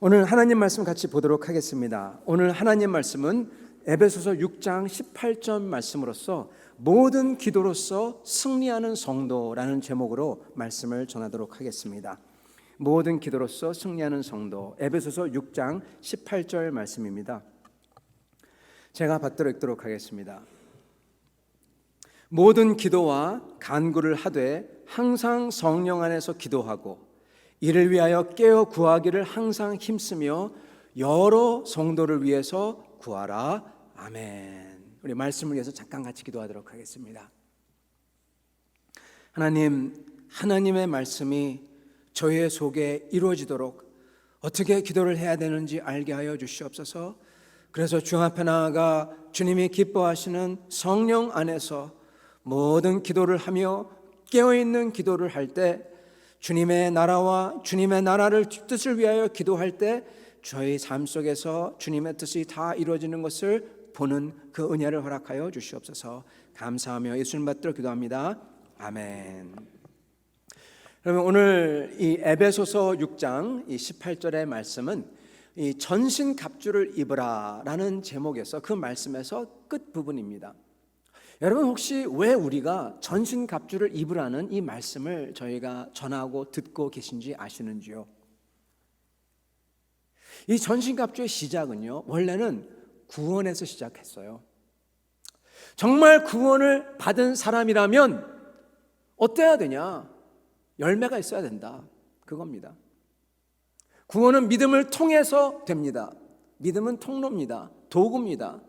오늘 하나님 말씀 같이 보도록 하겠습니다. 오늘 하나님 말씀은 에베소서 6장 18절 말씀으로서 모든 기도로서 승리하는 성도라는 제목으로 말씀을 전하도록 하겠습니다. 모든 기도로서 승리하는 성도, 에베소서 6장 18절 말씀입니다. 제가 받들어 읽도록 하겠습니다. 모든 기도와 간구를 하되 항상 성령 안에서 기도하고 이를 위하여 깨어 구하기를 항상 힘쓰며 여러 성도를 위해서 구하라. 아멘. 우리 말씀을 위해서 잠깐 같이 기도하도록 하겠습니다. 하나님, 하나님의 말씀이 저의 속에 이루어지도록 어떻게 기도를 해야 되는지 알게 하여 주시옵소서. 그래서 주 앞에 나아가 주님이 기뻐하시는 성령 안에서 모든 기도를 하며 깨어있는 기도를 할 때, 주님의 나라와 주님의 나라를 뜻을 위하여 기도할 때 저희 삶 속에서 주님의 뜻이 다 이루어지는 것을 보는 그 은혜를 허락하여 주시옵소서. 감사하며 예수님 받들어 기도합니다. 아멘. 그러면 오늘 이 에베소서 6장 이 18절의 말씀은 이 전신갑주를 입으라라는 제목에서 그 말씀에서 끝 부분입니다. 여러분, 혹시 왜 우리가 전신갑주를 입으라는 이 말씀을 저희가 전하고 듣고 계신지 아시는지요? 이 전신갑주의 시작은요, 원래는 구원에서 시작했어요. 정말 구원을 받은 사람이라면 어때야 되냐? 열매가 있어야 된다. 그겁니다. 구원은 믿음을 통해서 됩니다. 믿음은 통로입니다. 도구입니다.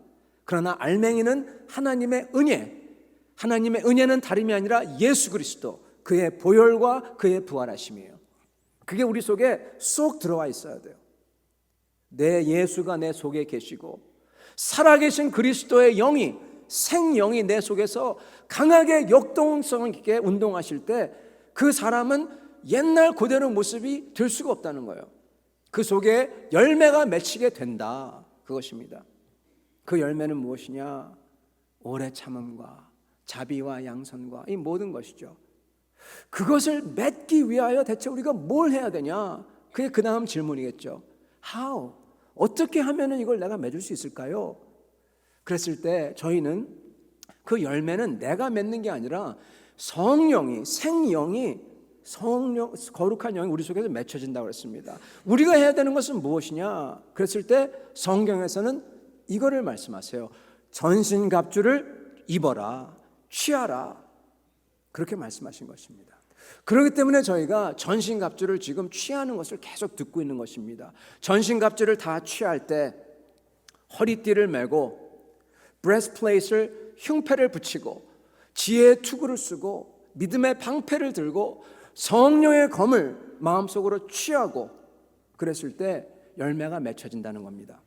그러나 알맹이는 하나님의 은혜, 하나님의 은혜는 다름이 아니라 예수 그리스도, 그의 보혈과 그의 부활하심이에요. 그게 우리 속에 쏙 들어와 있어야 돼요. 내 예수가 내 속에 계시고 살아계신 그리스도의 영이, 생영이 내 속에서 강하게 역동성 있게 운동하실 때 그 사람은 옛날 그대로 모습이 될 수가 없다는 거예요. 그 속에 열매가 맺히게 된다, 그것입니다. 그 열매는 무엇이냐? 오래 참음과 자비와 양선과 이 모든 것이죠. 그것을 맺기 위하여 대체 우리가 뭘 해야 되냐? 그게 그 다음 질문이겠죠. How? 어떻게 하면 이걸 내가 맺을 수 있을까요? 그랬을 때 저희는 그 열매는 내가 맺는 게 아니라 성령이, 생영이, 성령, 거룩한 영이 우리 속에서 맺혀진다고 그랬습니다. 우리가 해야 되는 것은 무엇이냐? 그랬을 때 성경에서는 이거를 말씀하세요. 전신갑주를 입어라, 취하라, 그렇게 말씀하신 것입니다. 그렇기 때문에 저희가 전신갑주를 지금 취하는 것을 계속 듣고 있는 것입니다. 전신갑주를 다 취할 때 허리띠를 메고 브레스플레이트를, 흉패를 붙이고 지혜의 투구를 쓰고 믿음의 방패를 들고 성령의 검을 마음속으로 취하고 그랬을 때 열매가 맺혀진다는 겁니다.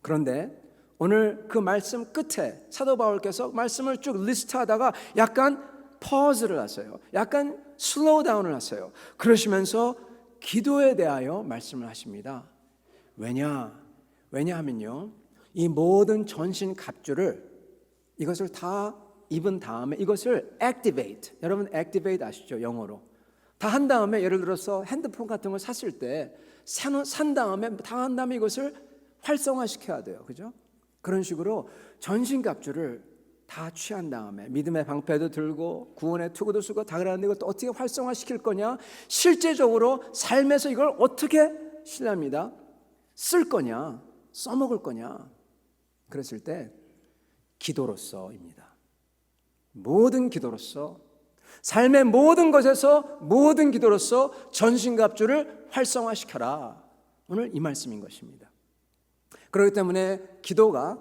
그런데 오늘 그 말씀 끝에 사도 바울께서 말씀을 쭉 리스트하다가 약간 퍼즈를 하세요. 약간 슬로우 다운을 하세요. 그러시면서 기도에 대하여 말씀을 하십니다. 왜냐하면요, 이 모든 전신 갑주를 이것을 다 입은 다음에 이것을 activate, 여러분 activate 아시죠? 영어로 다 한 다음에, 예를 들어서 핸드폰 같은 걸 샀을 때 산 다음에 다 한 다음에 이것을 활성화시켜야 돼요. 그죠? 그런 식으로 전신갑주를 다 취한 다음에 믿음의 방패도 들고 구원의 투구도 쓰고 다 그러는데 이것도 어떻게 활성화시킬 거냐? 실제적으로 삶에서 이걸 어떻게 실례합니다, 쓸 거냐? 써먹을 거냐? 그랬을 때 기도로서입니다. 모든 기도로서, 삶의 모든 것에서 모든 기도로서 전신갑주를 활성화시켜라. 오늘 이 말씀인 것입니다. 그렇기 때문에 기도가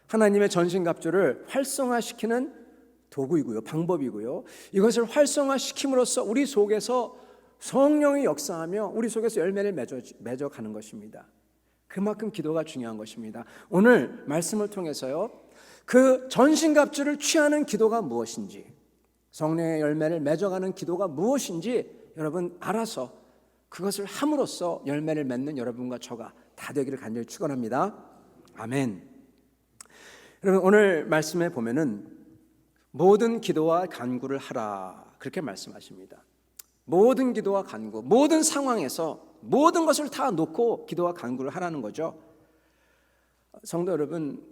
하나님의 전신갑주를 활성화시키는 도구이고요, 방법이고요. 이것을 활성화시킴으로써 우리 속에서 성령이 역사하며 우리 속에서 열매를 맺어가는 것입니다. 그만큼 기도가 중요한 것입니다. 오늘 말씀을 통해서요, 그 전신갑주를 취하는 기도가 무엇인지, 성령의 열매를 맺어가는 기도가 무엇인지 여러분 알아서 그것을 함으로써 열매를 맺는 여러분과 저가 다 되기를 간절히 축원합니다. 아멘. 여러분, 오늘 말씀에 보면은 모든 기도와 간구를 하라, 그렇게 말씀하십니다. 모든 기도와 간구, 모든 상황에서 모든 것을 다 놓고 기도와 간구를 하라는 거죠. 성도 여러분,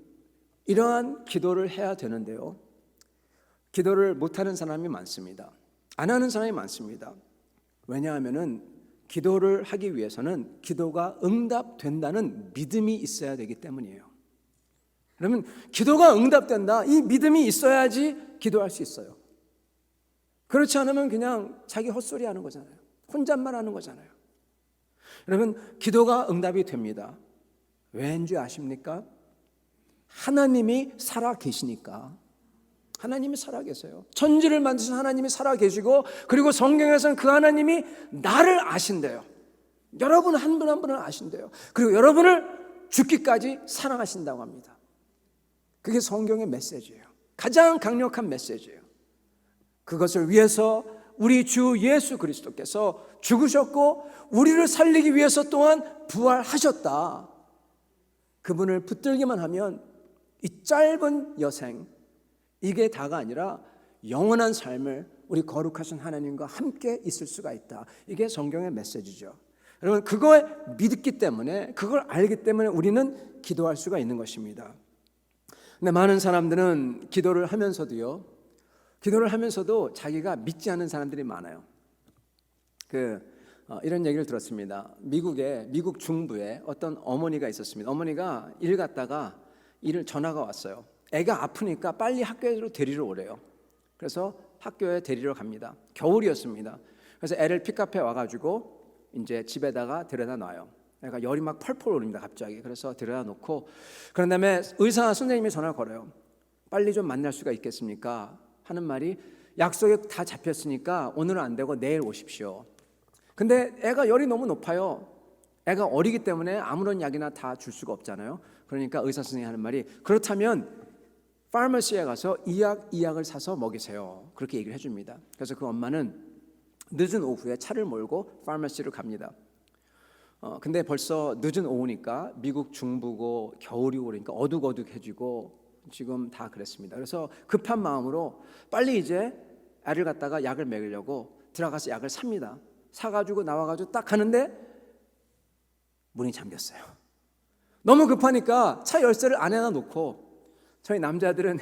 이러한 기도를 해야 되는데요, 기도를 못하는 사람이 많습니다. 안 하는 사람이 많습니다. 왜냐하면은 기도를 하기 위해서는 기도가 응답된다는 믿음이 있어야 되기 때문이에요. 그러면 기도가 응답된다, 이 믿음이 있어야지 기도할 수 있어요. 그렇지 않으면 그냥 자기 헛소리 하는 거잖아요. 혼잣말 하는 거잖아요. 여러분, 기도가 응답이 됩니다. 왜인지 아십니까? 하나님이 살아 계시니까. 하나님이 살아 계세요. 천지를 만드신 하나님이 살아 계시고, 그리고 성경에서는 그 하나님이 나를 아신대요. 여러분 한 분 한 분을 아신대요. 그리고 여러분을 죽기까지 사랑하신다고 합니다. 그게 성경의 메시지예요. 가장 강력한 메시지예요. 그것을 위해서 우리 주 예수 그리스도께서 죽으셨고 우리를 살리기 위해서 또한 부활하셨다. 그분을 붙들기만 하면 이 짧은 여생, 이게 다가 아니라 영원한 삶을 우리 거룩하신 하나님과 함께 있을 수가 있다. 이게 성경의 메시지죠. 여러분, 그걸 믿기 때문에, 그걸 알기 때문에 우리는 기도할 수가 있는 것입니다. 근데 많은 사람들은 기도를 하면서도 자기가 믿지 않는 사람들이 많아요. 이런 얘기를 들었습니다. 미국 중부에 어떤 어머니가 있었습니다. 어머니가 일 갔다가 전화가 왔어요. 애가 아프니까 빨리 학교로 데리러 오래요. 그래서 학교에 데리러 갑니다. 겨울이었습니다. 그래서 애를 픽업해 와가지고 이제 집에다가 데려다 놔요. 애가 열이 막 펄펄 오릅니다, 갑자기. 그래서 데려다 놓고, 그런 다음에 의사 선생님이 전화를 걸어요. 빨리 좀 만날 수가 있겠습니까? 하는 말이, 약속이 다 잡혔으니까 오늘은 안 되고 내일 오십시오. 근데 애가 열이 너무 높아요. 애가 어리기 때문에 아무런 약이나 다 줄 수가 없잖아요. 그러니까 의사 선생님이 하는 말이, 그렇다면 파머시에 가서 이 약을 사서 먹이세요. 그렇게 얘기를 해줍니다. 그래서 그 엄마는 늦은 오후에 차를 몰고 파머시로 갑니다. 근데 벌써 늦은 오후니까 미국 중부고 겨울이고 그러니까 어둑어둑해지고 지금 다 그랬습니다. 그래서 급한 마음으로 빨리 이제 애를 갖다가 약을 먹이려고 들어가서 약을 삽니다. 사가지고 나와가지고 딱 가는데 문이 잠겼어요. 너무 급하니까 차 열쇠를 안에다 놓고, 저희 남자들은,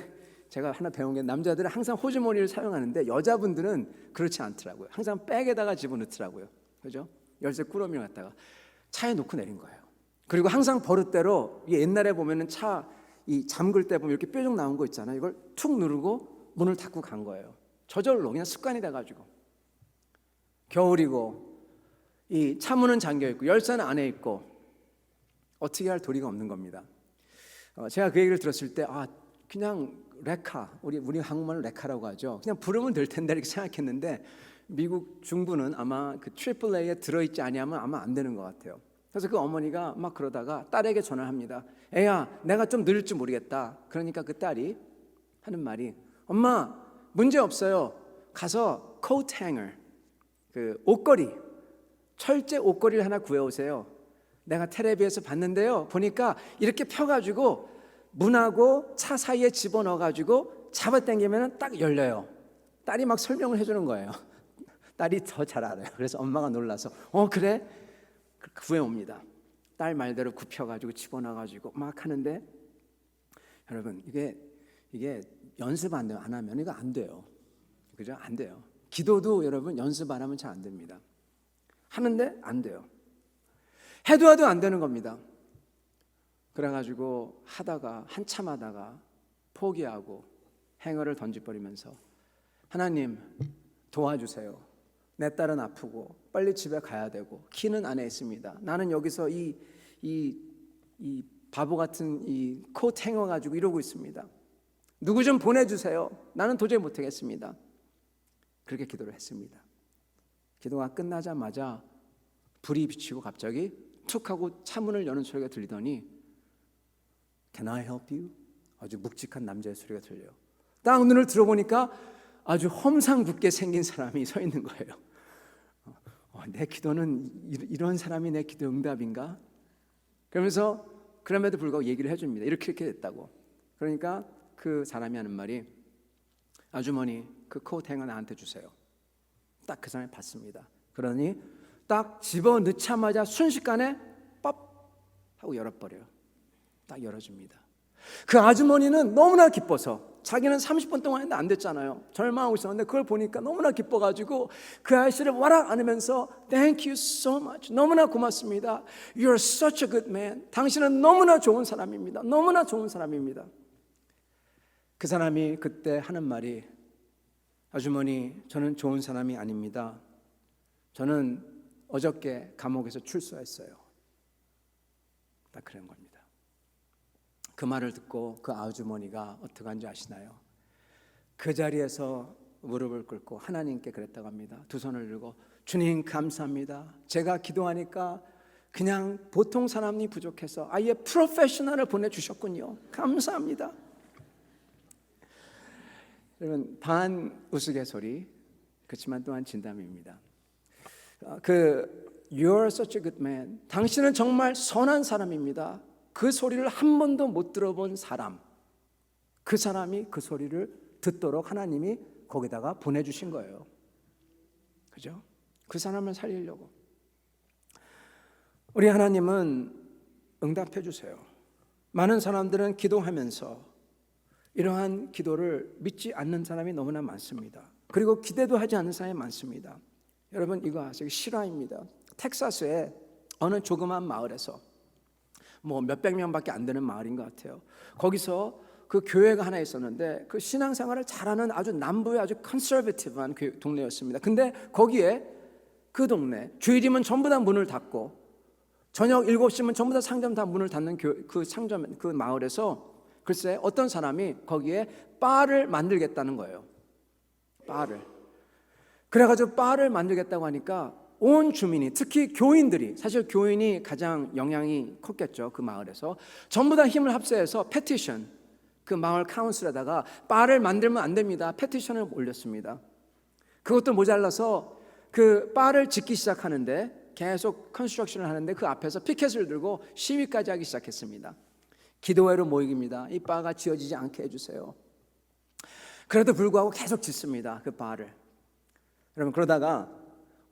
제가 하나 배운 게, 남자들은 항상 호주머니를 사용하는데 여자분들은 그렇지 않더라고요. 항상 백에다가 집어넣더라고요. 그죠? 열쇠 꾸러미를 갖다가 차에 놓고 내린 거예요. 그리고 항상 버릇대로, 옛날에 보면은 차 이 잠글 때 보면 이렇게 뾰족 나온 거 있잖아요. 이걸 툭 누르고 문을 닫고 간 거예요. 저절로 그냥 습관이 돼가지고. 겨울이고 이 차 문은 잠겨 있고 열쇠는 안에 있고 어떻게 할 도리가 없는 겁니다. 제가 그 얘기를 들었을 때, 그냥 레카, 우리 한국말로 레카라고 하죠. 그냥 부르면 될 텐데 이렇게 생각했는데, 미국 중부는 아마 그 AAA에 들어있지 아니하면 아마 안 되는 것 같아요. 그래서 그 어머니가 막 그러다가 딸에게 전화를 합니다. 애야, 내가 좀 늦을지 모르겠다. 그러니까 그 딸이 하는 말이, 엄마, 문제 없어요. 가서 코트 행어, 그 옷걸이, 철제 옷걸이를 하나 구해오세요. 내가 텔레비에서 봤는데요, 보니까 이렇게 펴가지고 문하고 차 사이에 집어넣어가지고 잡아당기면 딱 열려요. 딸이 막 설명을 해주는 거예요. 딸이 더 잘 알아요. 그래서 엄마가 놀라서 그래? 구해옵니다. 딸 말대로 굽혀가지고 집어넣어가지고 막 하는데, 여러분, 이게 연습 안 하면 이거 안 돼요. 그죠? 안 돼요. 기도도 여러분 연습 안 하면 잘 안 됩니다. 하는데 안 돼요. 해도 안 되는 겁니다. 그래가지고 한참 하다가 포기하고 행어를 던져버리면서, 하나님 도와주세요. 내 딸은 아프고 빨리 집에 가야 되고 키는 안에 있습니다. 나는 여기서 이 바보 같은 이 코트 행어 가지고 이러고 있습니다. 누구 좀 보내주세요. 나는 도저히 못하겠습니다. 그렇게 기도를 했습니다. 기도가 끝나자마자 불이 비치고 갑자기 툭 하고 차문을 여는 소리가 들리더니, Can I help you? 아주 묵직한 남자의 소리가 들려요. 딱 눈을 들어보니까 아주 험상궂게 생긴 사람이 서 있는 거예요. 내 기도는 이런 사람이 내 기도 응답인가? 그러면서 그럼에도 불구하고 얘기를 해줍니다. 이렇게 됐다고. 그러니까 그 사람이 하는 말이, 아주머니 그 코트 행어 나한테 주세요. 딱 그 사람이 받습니다. 그러니 딱 집어넣자마자 순식간에 ป๊하고 열어버려요. 딱 열어줍니다. 그 아주머니는 너무나 기뻐서, 자기는 30분 동안 했는데 안 됐잖아요. 절망하고 있었는데 그걸 보니까 너무나 기뻐가지고 그 아저씨를 와락 안으면서 Thank you so much. 너무나 고맙습니다. You're such a good man. 당신은 너무나 좋은 사람입니다. 너무나 좋은 사람입니다. 그 사람이 그때 하는 말이, 아주머니, 저는 좋은 사람이 아닙니다. 저는 어저께 감옥에서 출소했어요. 딱 그런 겁니다. 그 말을 듣고 그 아주머니가 어떻게 한지 아시나요? 그 자리에서 무릎을 꿇고 하나님께 그랬다고 합니다. 두 손을 들고, 주님 감사합니다. 제가 기도하니까 그냥 보통 사람이 부족해서 아예 프로페셔널을 보내주셨군요. 감사합니다. 여러분, 반 우스갯소리, 그렇지만 또한 진담입니다. You're such a good man. 당신은 정말 선한 사람입니다. 그 소리를 한 번도 못 들어본 사람, 그 사람이 그 소리를 듣도록 하나님이 거기다가 보내주신 거예요. 그죠? 그 사람을 살리려고. 우리 하나님은 응답해 주세요. 많은 사람들은 기도하면서 이러한 기도를 믿지 않는 사람이 너무나 많습니다. 그리고 기대도 하지 않는 사람이 많습니다. 여러분, 이거 아세요? 실화입니다. 텍사스의 어느 조그만 마을에서, 뭐 몇백 명밖에 안 되는 마을인 것 같아요. 거기서 그 교회가 하나 있었는데 그 신앙생활을 잘하는 아주 남부의 아주 컨서베티브한 동네였습니다. 근데 거기에 그 동네 주일이면 전부 다 문을 닫고 저녁 7시면 전부 다 상점 다 문을 닫는 그 상점, 그 마을에서 글쎄 어떤 사람이 거기에 바를 만들겠다는 거예요. 바를. 그래가지고 바를 만들겠다고 하니까 온 주민이, 특히 교인들이, 사실 교인이 가장 영향이 컸겠죠. 그 마을에서 전부 다 힘을 합세해서 페티션, 그 마을 카운슬에다가 바를 만들면 안 됩니다, 페티션을 올렸습니다. 그것도 모자라서 그 바를 짓기 시작하는데, 계속 컨스트럭션을 하는데 그 앞에서 피켓을 들고 시위까지 하기 시작했습니다. 기도회로 모이기입니다. 이 바가 지어지지 않게 해주세요. 그래도 불구하고 계속 짓습니다, 그 바를. 여러분, 그러다가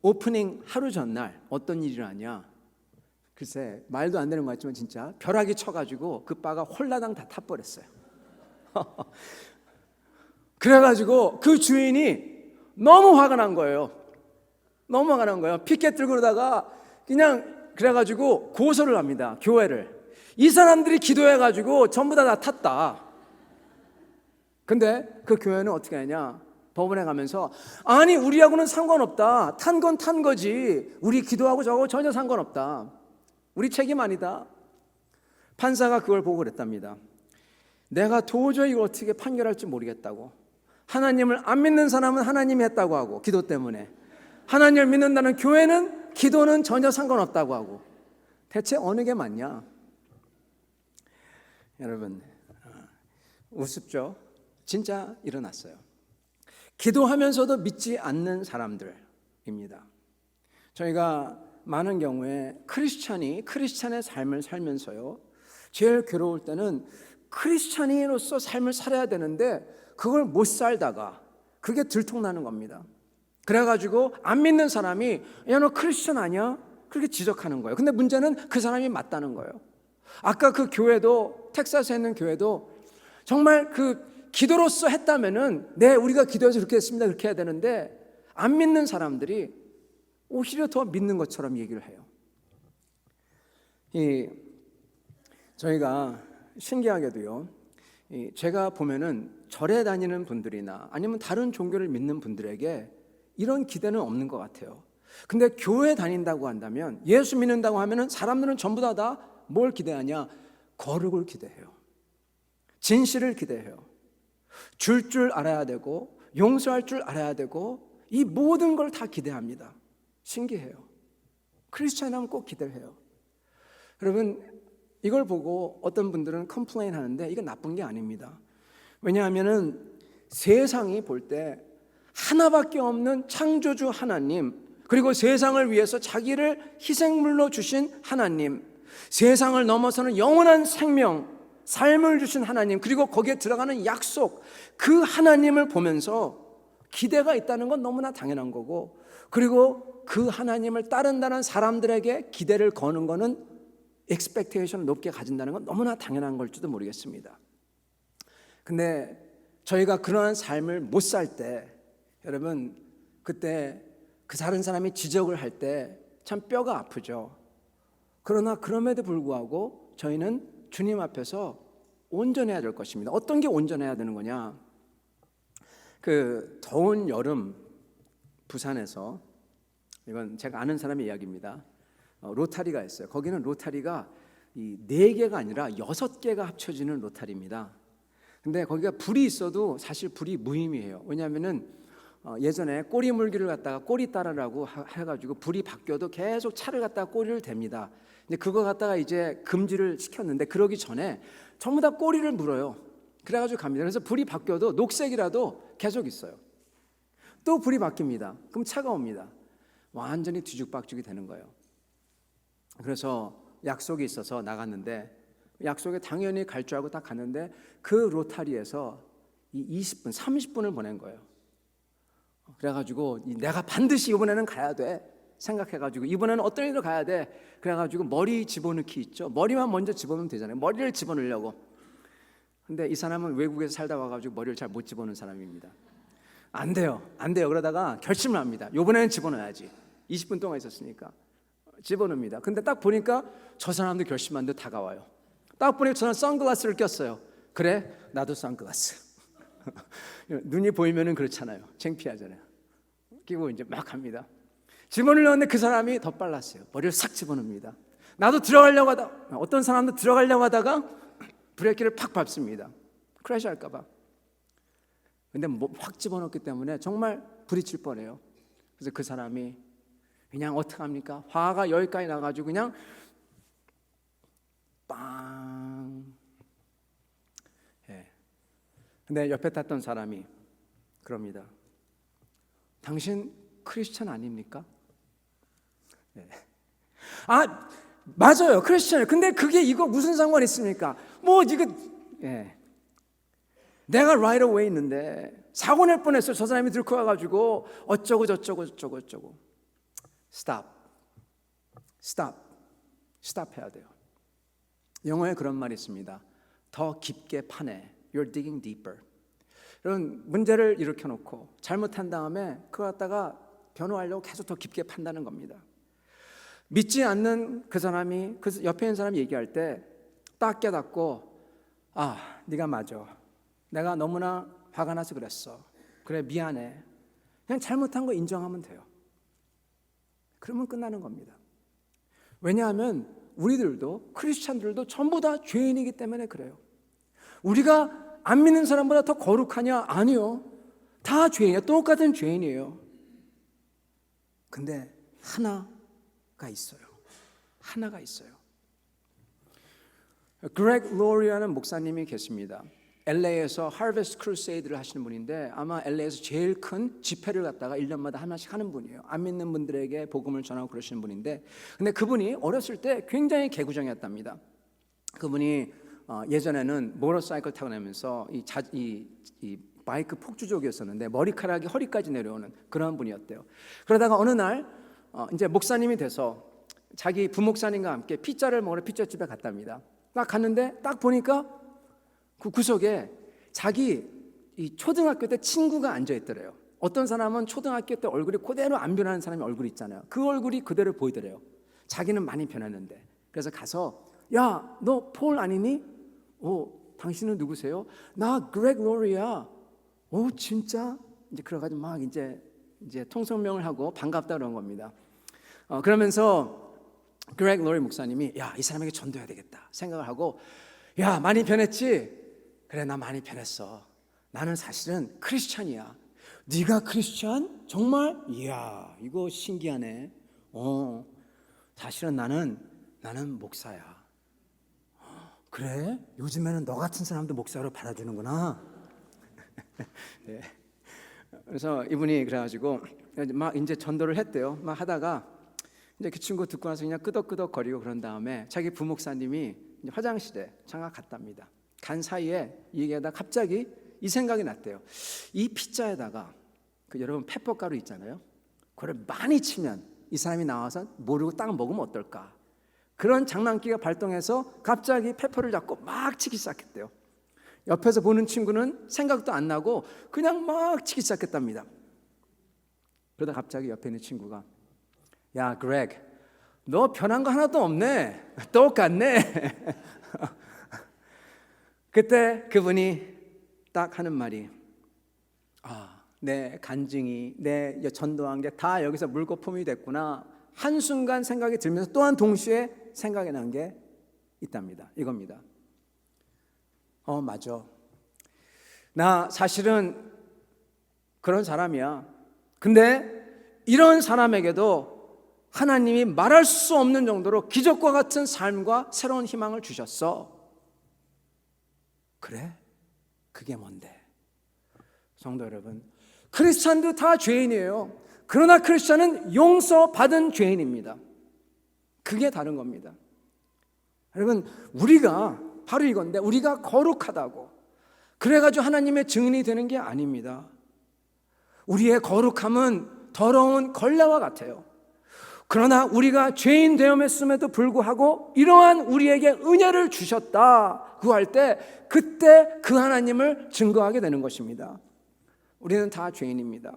오프닝 하루 전날 어떤 일이 일어나냐, 글쎄 말도 안 되는 것 같지만 진짜 벼락이 쳐가지고 그 바가 홀라당 다 타버렸어요. 그래가지고 그 주인이 너무 화가 난 거예요. 너무 화가 난 거예요. 피켓 들고 그러다가 그냥 그래가지고 고소를 합니다, 교회를. 이 사람들이 기도해가지고 전부 다 탔다. 근데 그 교회는 어떻게 하냐, 법원에 가면서 아니 우리하고는 상관없다, 탄 건 탄 거지, 우리 기도하고 저거 전혀 상관없다, 우리 책임 아니다. 판사가 그걸 보고 그랬답니다. 내가 도저히 이걸 어떻게 판결할지 모르겠다고. 하나님을 안 믿는 사람은 하나님이 했다고 하고, 기도 때문에. 하나님을 믿는다는 교회는 기도는 전혀 상관없다고 하고. 대체 어느 게 맞냐? 여러분, 우습죠? 진짜 일어났어요. 기도하면서도 믿지 않는 사람들입니다. 저희가 많은 경우에 크리스찬의 삶을 살면서요, 제일 괴로울 때는 크리스찬으로서 삶을 살아야 되는데 그걸 못 살다가 그게 들통나는 겁니다. 그래가지고 안 믿는 사람이 야, 너 크리스찬 아니야? 그렇게 지적하는 거예요. 근데 문제는 그 사람이 맞다는 거예요. 아까 그 교회도, 텍사스에 있는 교회도 정말 그 기도로서 했다면은 네, 우리가 기도해서 그렇게 했습니다, 그렇게 해야 되는데, 안 믿는 사람들이 오히려 더 믿는 것처럼 얘기를 해요. 저희가 신기하게도요, 제가 보면은 절에 다니는 분들이나 아니면 다른 종교를 믿는 분들에게 이런 기대는 없는 것 같아요. 근데 교회 다닌다고 한다면, 예수 믿는다고 하면은 사람들은 전부 다 뭘 기대하냐? 거룩을 기대해요. 진실을 기대해요. 줄 알아야 되고 용서할 줄 알아야 되고, 이 모든 걸 다 기대합니다. 신기해요. 크리스찬이라면 꼭 기대해요. 여러분, 이걸 보고 어떤 분들은 컴플레인 하는데 이건 나쁜 게 아닙니다. 왜냐하면은 세상이 볼 때 하나밖에 없는 창조주 하나님, 그리고 세상을 위해서 자기를 희생물로 주신 하나님, 세상을 넘어서는 영원한 생명, 삶을 주신 하나님, 그리고 거기에 들어가는 약속, 그 하나님을 보면서 기대가 있다는 건 너무나 당연한 거고, 그리고 그 하나님을 따른다는 사람들에게 기대를 거는 거는 expectation을 높게 가진다는 건 너무나 당연한 걸지도 모르겠습니다. 근데 저희가 그러한 삶을 못 살 때, 여러분 그때 그 다른 사람이 지적을 할 때 참 뼈가 아프죠. 그러나 그럼에도 불구하고 저희는 주님 앞에서 온전해야 될 것입니다. 어떤 게 온전해야 되는 거냐? 그 더운 여름 부산에서, 이건 제가 아는 사람의 이야기입니다. 로타리가 있어요. 거기는 로타리가 이 4개가 아니라 6개가 합쳐지는 로타리입니다. 근데 거기가 불이 있어도 사실 불이 무의미해요. 왜냐하면은 예전에 꼬리 물기를 갖다가 꼬리 따라라고 해가지고 불이 바뀌어도 계속 차를 갖다가 꼬리를 댑니다. 근데 그거 갖다가 이제 금지를 시켰는데 그러기 전에 전부 다 꼬리를 물어요. 그래가지고 갑니다. 그래서 불이 바뀌어도 녹색이라도 계속 있어요. 또 불이 바뀝니다. 그럼 차가 옵니다. 완전히 뒤죽박죽이 되는 거예요. 그래서 약속이 있어서 나갔는데, 약속에 당연히 갈 줄 알고 딱 갔는데 그 로타리에서 이 20분, 30분을 보낸 거예요. 그래가지고 내가 반드시 이번에는 가야 돼 생각해가지고, 이번에는 어떤 일로 가야 돼, 그래가지고 머리 집어넣기 있죠. 머리만 먼저 집어넣으면 되잖아요. 머리를 집어넣으려고. 근데 이 사람은 외국에서 살다 와가지고 머리를 잘 못 집어넣는 사람입니다. 안 돼요 그러다가 결심을 합니다. 이번에는 집어넣어야지. 20분 동안 있었으니까 집어넣습니다. 근데 딱 보니까 저 사람도 결심한 듯 다가와요. 딱 보니까 저는 선글라스를 꼈어요. 그래, 나도 선글라스. 눈이 보이면은 그렇잖아요. 창피하잖아요. 끼고 이제 막 합니다. 집어넣었는데 그 사람이 더 빨랐어요. 머리를 싹 집어넣습니다. 나도 들어가려고 하다, 어떤 사람도 들어가려고 하다가 브레이크를 팍 밟습니다. 크래시 할까 봐. 근데 확 집어넣기 때문에 정말 부딪힐 뻔해요. 그래서 그 사람이 그냥 어떡합니까? 화가 여기까지 나가지고 그냥 빵. 예. 근데 옆에 탔던 사람이 그럽니다. 당신 크리스찬 아닙니까? 예. 아, 맞아요, 크리스찬이에요. 근데 그게 이거 무슨 상관이 있습니까? 뭐 이거, 예. 내가 right away 있는데 사고 낼 뻔했어요. 저 사람이 들고 와가지고 어쩌고 저쩌고 저쩌고 저쩌고. stop 해야 돼요. 영어에 그런 말이 있습니다. 더 깊게 파내. You're digging deeper. 이런 문제를 일으켜놓고 잘못한 다음에 그거 갖다가 변호하려고 계속 더 깊게 판다는 겁니다. 믿지 않는 그 사람이, 그 옆에 있는 사람이 얘기할 때 딱 깨닫고, 아, 네가 맞아. 내가 너무나 화가 나서 그랬어. 그래, 미안해. 그냥 잘못한 거 인정하면 돼요. 그러면 끝나는 겁니다. 왜냐하면 우리들도, 크리스찬들도 전부 다 죄인이기 때문에 그래요. 우리가 안 믿는 사람보다 더 거룩하냐? 아니요. 다 죄인이에요. 똑같은 죄인이에요. 근데 하나가 있어요. 하나가 있어요. 그렉 로리라는 목사님이 계십니다. LA에서 하베스트 크루세이드를 하시는 분인데, 아마 LA에서 제일 큰 집회를 갖다가 1년마다 하나씩 하는 분이에요. 안 믿는 분들에게 복음을 전하고 그러시는 분인데, 근데 그분이 어렸을 때 굉장히 개구정이었답니다. 그분이 예전에는 모터사이클 타고 다니면서 이 바이크 폭주족이었었는데 머리카락이 허리까지 내려오는 그런 분이었대요. 그러다가 어느 날 이제 목사님이 돼서 자기 부목사님과 함께 피자를 먹으러 피자집에 갔답니다. 딱 갔는데 딱 보니까 그 구석에 자기 이 초등학교 때 친구가 앉아 있더래요. 어떤 사람은 초등학교 때 얼굴이 그대로 안 변하는 사람이 얼굴이 있잖아요. 그 얼굴이 그대로 보이더래요. 자기는 많이 변했는데. 그래서 가서, 야, 너 폴 아니니? 당신은 누구세요? 나 그렉 로리야. 진짜? 이제 그래가지고 막 이제 통성명을 하고 반갑다 그런 겁니다. 그러면서 그렉 로리 목사님이, 야, 이 사람에게 전도해야 되겠다 생각을 하고, 야, 많이 변했지? 그래, 나 많이 변했어. 나는 사실은 크리스찬이야. 네가 크리스찬? 정말? 이야, 이거 신기하네. 사실은 나는 목사야. 그래? 요즘에는 너 같은 사람도 목사로 받아주는구나. 네. 그래서 이분이 그래가지고 막 이제 전도를 했대요. 막 하다가 이제 그 친구 듣고 나서 그냥 끄덕끄덕 거리고 그런 다음에 자기 부목사님이 화장실에 잠깐 갔답니다. 간 사이에 얘기하다 갑자기 이 생각이 났대요. 이 피자에다가 여러분 페퍼가루 있잖아요. 그걸 많이 치면 이 사람이 나와서 모르고 딱 먹으면 어떨까? 그런 장난기가 발동해서 갑자기 페퍼를 잡고 막 치기 시작했대요. 옆에서 보는 친구는 생각도 안 나고 그냥 막 치기 시작했답니다. 그러다 갑자기 옆에 있는 친구가, 야, 그렉, 너 변한 거 하나도 없네. 똑같네. 그때 그분이 딱 하는 말이, 내 간증이, 내 전도한 게 다 여기서 물거품이 됐구나. 한순간 생각이 들면서 또한 동시에 생각이 난 게 있답니다. 이겁니다. 맞아. 나 사실은 그런 사람이야. 근데 이런 사람에게도 하나님이 말할 수 없는 정도로 기적과 같은 삶과 새로운 희망을 주셨어. 그래? 그게 뭔데? 성도 여러분, 크리스찬도 다 죄인이에요. 그러나 크리스찬은 용서받은 죄인입니다. 그게 다른 겁니다. 여러분, 우리가 바로 이건데, 우리가 거룩하다고 그래가지고 하나님의 증인이 되는 게 아닙니다. 우리의 거룩함은 더러운 걸레와 같아요. 그러나 우리가 죄인 되었음에도 불구하고 이러한 우리에게 은혜를 주셨다 구할 때, 그때 그 하나님을 증거하게 되는 것입니다. 우리는 다 죄인입니다.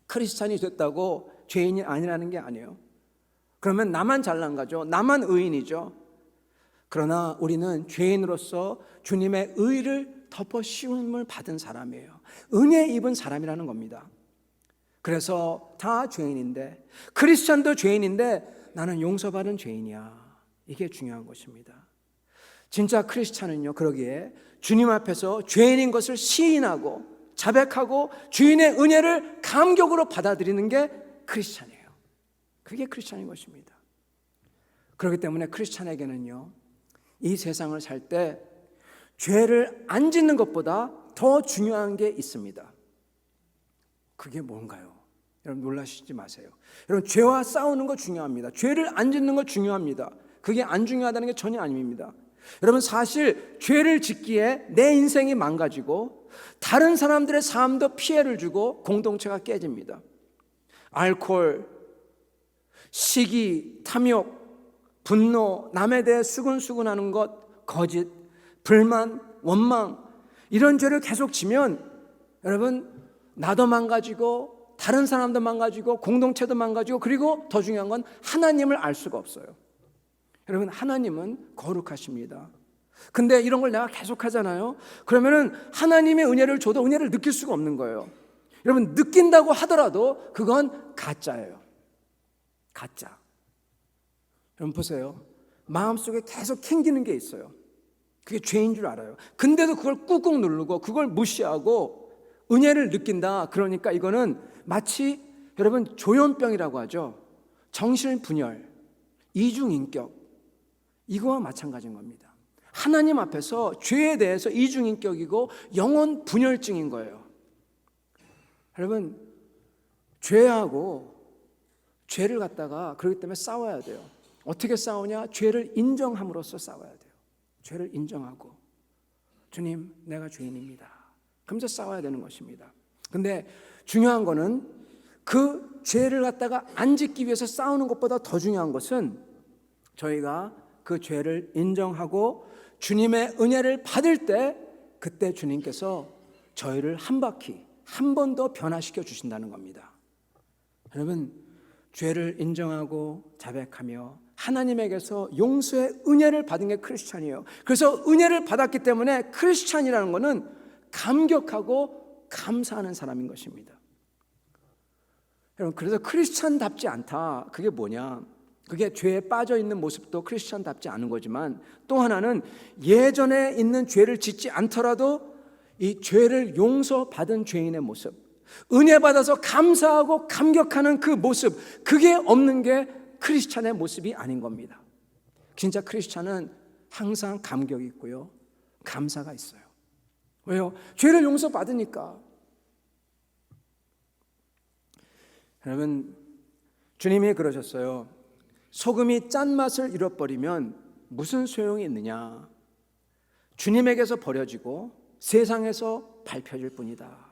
크리스찬이 됐다고 죄인이 아니라는 게 아니에요. 그러면 나만 잘난 거죠. 나만 의인이죠. 그러나 우리는 죄인으로서 주님의 의를 덮어 씌움을 받은 사람이에요. 은혜 입은 사람이라는 겁니다. 그래서 다 죄인인데, 크리스찬도 죄인인데 나는 용서받은 죄인이야. 이게 중요한 것입니다. 진짜 크리스찬은요, 그러기에 주님 앞에서 죄인인 것을 시인하고 자백하고 주인의 은혜를 감격으로 받아들이는 게 크리스찬이에요. 그게 크리스찬인 것입니다. 그렇기 때문에 크리스찬에게는요, 이 세상을 살 때 죄를 안 짓는 것보다 더 중요한 게 있습니다. 그게 뭔가요? 여러분, 놀라시지 마세요. 여러분, 죄와 싸우는 거 중요합니다. 죄를 안 짓는 거 중요합니다. 그게 안 중요하다는 게 전혀 아닙니다. 여러분, 사실 죄를 짓기에 내 인생이 망가지고 다른 사람들의 삶도 피해를 주고 공동체가 깨집니다. 알코올, 시기, 탐욕, 분노, 남에 대해 수근수근하는 것, 거짓, 불만, 원망, 이런 죄를 계속 지면 여러분, 나도 망가지고 다른 사람도 망가지고 공동체도 망가지고, 그리고 더 중요한 건 하나님을 알 수가 없어요. 여러분, 하나님은 거룩하십니다. 근데 이런 걸 내가 계속 하잖아요. 그러면은 하나님의 은혜를 줘도 은혜를 느낄 수가 없는 거예요. 여러분, 느낀다고 하더라도 그건 가짜예요. 가짜. 여러분 보세요. 마음속에 계속 캥기는 게 있어요. 그게 죄인 줄 알아요. 근데도 그걸 꾹꾹 누르고 그걸 무시하고 은혜를 느낀다. 그러니까 이거는 마치 여러분 조현병이라고 하죠. 정신분열, 이중인격, 이거와 마찬가지인 겁니다. 하나님 앞에서 죄에 대해서 이중인격이고 영혼 분열증인 거예요. 여러분, 죄하고 죄를 갖다가 그렇기 때문에 싸워야 돼요. 어떻게 싸우냐? 죄를 인정함으로써 싸워야 돼요. 죄를 인정하고, 주님, 내가 죄인입니다. 그러면서 싸워야 되는 것입니다. 근데 중요한 거는 그 죄를 갖다가 안 짓기 위해서 싸우는 것보다 더 중요한 것은 저희가 그 죄를 인정하고 주님의 은혜를 받을 때, 그때 주님께서 저희를 한 바퀴, 한 번 더 변화시켜 주신다는 겁니다. 여러분, 죄를 인정하고 자백하며 하나님에게서 용서의 은혜를 받은 게 크리스찬이에요. 그래서 은혜를 받았기 때문에 크리스찬이라는 것은 감격하고 감사하는 사람인 것입니다. 여러분, 그래서 크리스찬답지 않다. 그게 뭐냐? 그게 죄에 빠져 있는 모습도 크리스찬답지 않은 거지만, 또 하나는 예전에 있는 죄를 짓지 않더라도 이 죄를 용서받은 죄인의 모습, 은혜 받아서 감사하고 감격하는 그 모습, 그게 없는 게 크리스찬의 모습이 아닌 겁니다. 진짜 크리스찬은 항상 감격이 있고요, 감사가 있어요. 왜요? 죄를 용서받으니까. 여러분, 주님이 그러셨어요. 소금이 짠맛을 잃어버리면 무슨 소용이 있느냐? 주님에게서 버려지고 세상에서 밟혀질 뿐이다.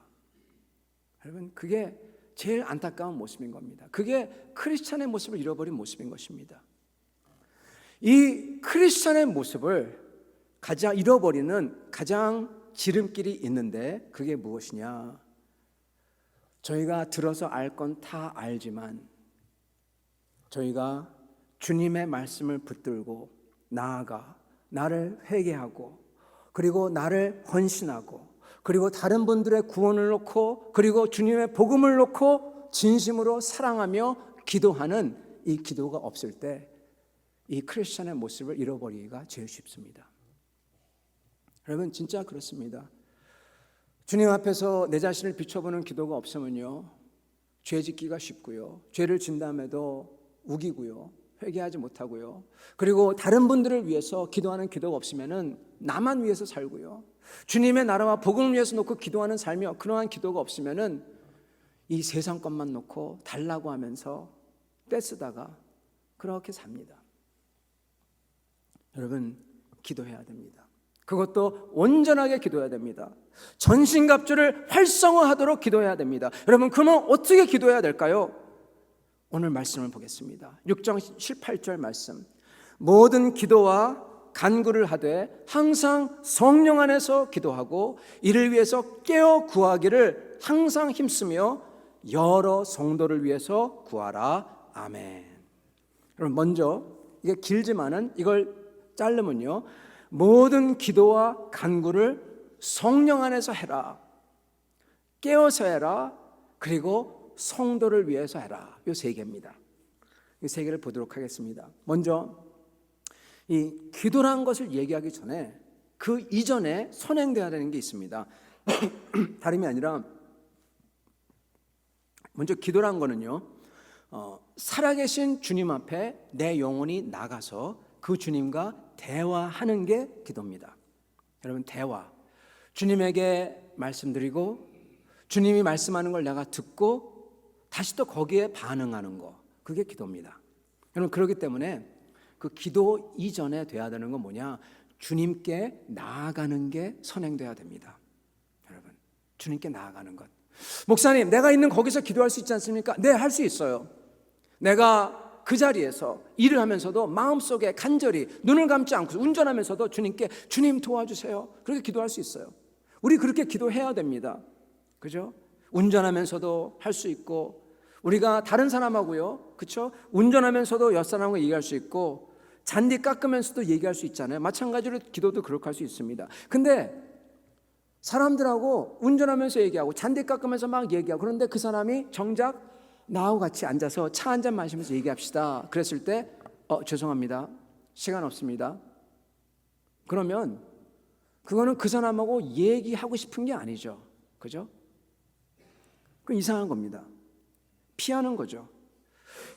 여러분, 그게 제일 안타까운 모습인 겁니다. 그게 크리스찬의 모습을 잃어버린 모습인 것입니다. 이 크리스찬의 모습을 가장 잃어버리는 가장 지름길이 있는데 그게 무엇이냐? 저희가 들어서 알 건 다 알지만 저희가 주님의 말씀을 붙들고 나아가 나를 회개하고 그리고 나를 헌신하고 그리고 다른 분들의 구원을 놓고 그리고 주님의 복음을 놓고 진심으로 사랑하며 기도하는 이 기도가 없을 때 이 크리스천의 모습을 잃어버리기가 제일 쉽습니다. 여러분 진짜 그렇습니다. 주님 앞에서 내 자신을 비춰보는 기도가 없으면요 죄 짓기가 쉽고요 죄를 진다음에도 우기고요 회개하지 못하고요 그리고 다른 분들을 위해서 기도하는 기도가 없으면은 나만 위해서 살고요 주님의 나라와 복음을 위해서 놓고 기도하는 삶이 그러한 기도가 없으면은 이 세상 것만 놓고 달라고 하면서 떼쓰다가 그렇게 삽니다. 여러분 기도해야 됩니다. 그것도 온전하게 기도해야 됩니다. 전신갑주를 활성화하도록 기도해야 됩니다. 여러분 그러면 어떻게 기도해야 될까요? 오늘 말씀을 보겠습니다. 6장 7, 8절 말씀. 모든 기도와 간구를 하되 항상 성령 안에서 기도하고 이를 위해서 깨어 구하기를 항상 힘쓰며 여러 성도를 위해서 구하라. 아멘. 여러분 먼저 이게 길지만은 이걸 자르면요 모든 기도와 간구를 성령 안에서 해라. 깨어서 해라. 그리고 성도를 위해서 해라. 이 세 개입니다. 이 세 개를 보도록 하겠습니다. 먼저 이 기도라는 것을 얘기하기 전에 그 이전에 선행되어야 되는 게 있습니다. 다름이 아니라 먼저 기도라는 거는요 살아계신 주님 앞에 내 영혼이 나가서 그 주님과 대화하는 게 기도입니다. 여러분 대화 주님에게 말씀드리고 주님이 말씀하는 걸 내가 듣고 다시 또 거기에 반응하는 거 그게 기도입니다. 여러분 그렇기 때문에 그 기도 이전에 돼야 되는 건 뭐냐? 주님께 나아가는 게 선행돼야 됩니다. 여러분 주님께 나아가는 것. 목사님 내가 있는 거기서 기도할 수 있지 않습니까? 네, 할 수 있어요. 내가 그 자리에서 일을 하면서도 마음속에 간절히 눈을 감지 않고 운전하면서도 주님께 주님 도와주세요 그렇게 기도할 수 있어요. 우리 그렇게 기도해야 됩니다. 그죠? 운전하면서도 할 수 있고 우리가 다른 사람하고요 그렇죠? 운전하면서도 옆 사람하고 얘기할 수 있고 잔디 깎으면서도 얘기할 수 있잖아요. 마찬가지로 기도도 그렇게 할 수 있습니다. 근데 사람들하고 운전하면서 얘기하고 잔디 깎으면서 막 얘기하고 그런데 그 사람이 정작 나하고 같이 앉아서 차 한 잔 마시면서 얘기합시다 그랬을 때 죄송합니다 시간 없습니다 그러면 그거는 그 사람하고 얘기하고 싶은 게 아니죠. 그죠? 그건 이상한 겁니다. 피하는 거죠.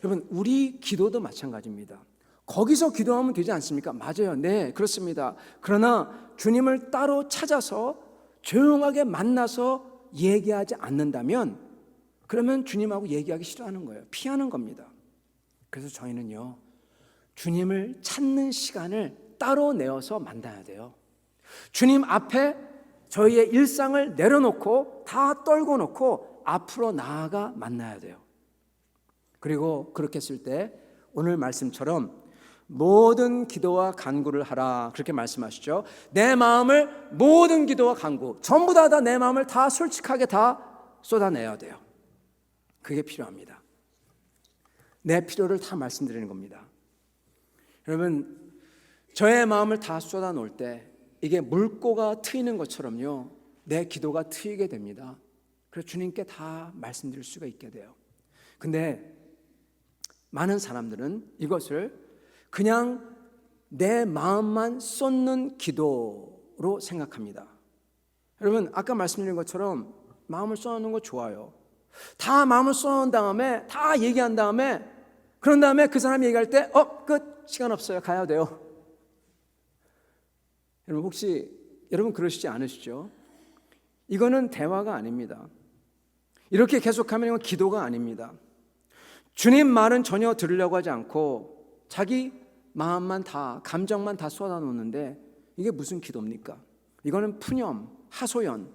여러분 우리 기도도 마찬가지입니다. 거기서 기도하면 되지 않습니까? 맞아요. 네 그렇습니다. 그러나 주님을 따로 찾아서 조용하게 만나서 얘기하지 않는다면 그러면 주님하고 얘기하기 싫어하는 거예요. 피하는 겁니다. 그래서 저희는요 주님을 찾는 시간을 따로 내어서 만나야 돼요. 주님 앞에 저희의 일상을 내려놓고 다 떨고 놓고 앞으로 나아가 만나야 돼요. 그리고 그렇게 했을 때 오늘 말씀처럼 모든 기도와 간구를 하라 그렇게 말씀하시죠. 내 마음을 모든 기도와 간구 전부 다 내 마음을 다 솔직하게 다 쏟아내야 돼요. 그게 필요합니다. 내 필요를 다 말씀드리는 겁니다. 여러분 저의 마음을 다 쏟아놓을 때 이게 물고가 트이는 것처럼요 내 기도가 트이게 됩니다. 그래서 주님께 다 말씀드릴 수가 있게 돼요. 근데 많은 사람들은 이것을 그냥 내 마음만 쏟는 기도로 생각합니다. 여러분 아까 말씀드린 것처럼 마음을 쏟아놓는 거 좋아요. 다 마음을 쏟아놓은 다음에 다 얘기한 다음에 그런 다음에 그 사람이 얘기할 때 끝 시간 없어요 가야 돼요. 여러분 혹시 여러분 그러시지 않으시죠? 이거는 대화가 아닙니다. 이렇게 계속하면 이건 기도가 아닙니다. 주님 말은 전혀 들으려고 하지 않고 자기 마음만 다 감정만 다 쏟아놓는데 이게 무슨 기도입니까? 이거는 푸념, 하소연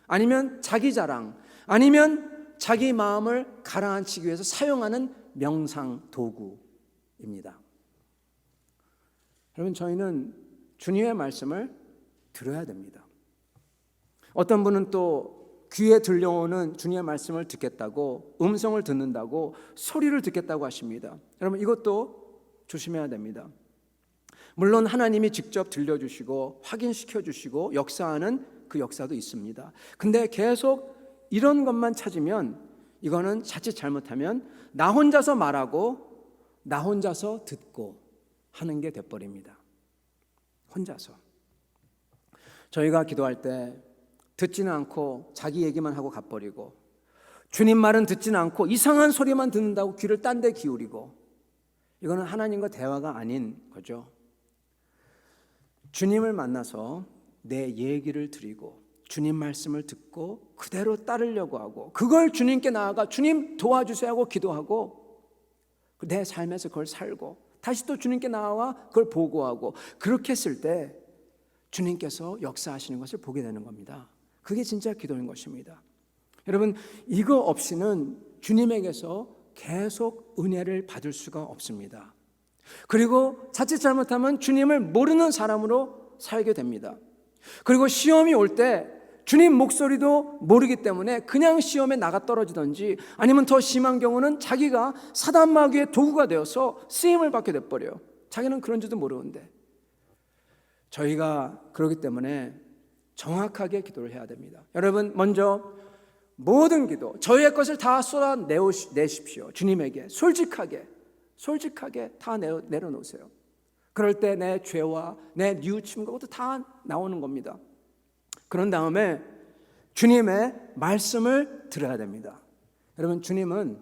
아니면 자기 자랑 아니면 자기 마음을 가라앉히기 위해서 사용하는 명상 도구입니다. 여러분, 저희는 주님의 말씀을 들어야 됩니다. 어떤 분은 또 귀에 들려오는 주님의 말씀을 듣겠다고, 음성을 듣는다고, 소리를 듣겠다고 하십니다. 여러분, 이것도 조심해야 됩니다. 물론 하나님이 직접 들려주시고 확인시켜 주시고 역사하는 그 역사도 있습니다. 근데 계속 이런 것만 찾으면 이거는 자칫 잘못하면 나 혼자서 말하고 나 혼자서 듣고 하는 게 돼버립니다. 혼자서. 저희가 기도할 때 듣지는 않고 자기 얘기만 하고 가버리고, 주님 말은 듣지는 않고 이상한 소리만 듣는다고 귀를 딴 데 기울이고, 이거는 하나님과 대화가 아닌 거죠. 주님을 만나서 내 얘기를 드리고 주님 말씀을 듣고 그대로 따르려고 하고, 그걸 주님께 나아가 주님 도와주세요 하고 기도하고, 내 삶에서 그걸 살고 다시 또 주님께 나아와 그걸 보고하고, 그렇게 했을 때 주님께서 역사하시는 것을 보게 되는 겁니다. 그게 진짜 기도인 것입니다. 여러분, 이거 없이는 주님에게서 계속 은혜를 받을 수가 없습니다. 그리고 자칫 잘못하면 주님을 모르는 사람으로 살게 됩니다. 그리고 시험이 올 때 주님 목소리도 모르기 때문에 그냥 시험에 나가 떨어지든지, 아니면 더 심한 경우는 자기가 사단마귀의 도구가 되어서 쓰임을 받게 돼버려요. 자기는 그런지도 모르는데. 저희가 그렇기 때문에 정확하게 기도를 해야 됩니다. 여러분, 먼저 모든 기도, 저희의 것을 다 쏟아내십시오. 주님에게 솔직하게 다 내려놓으세요. 그럴 때 내 죄와 내 뉘우침과 그것도 다 나오는 겁니다. 그런 다음에 주님의 말씀을 들어야 됩니다. 여러분, 주님은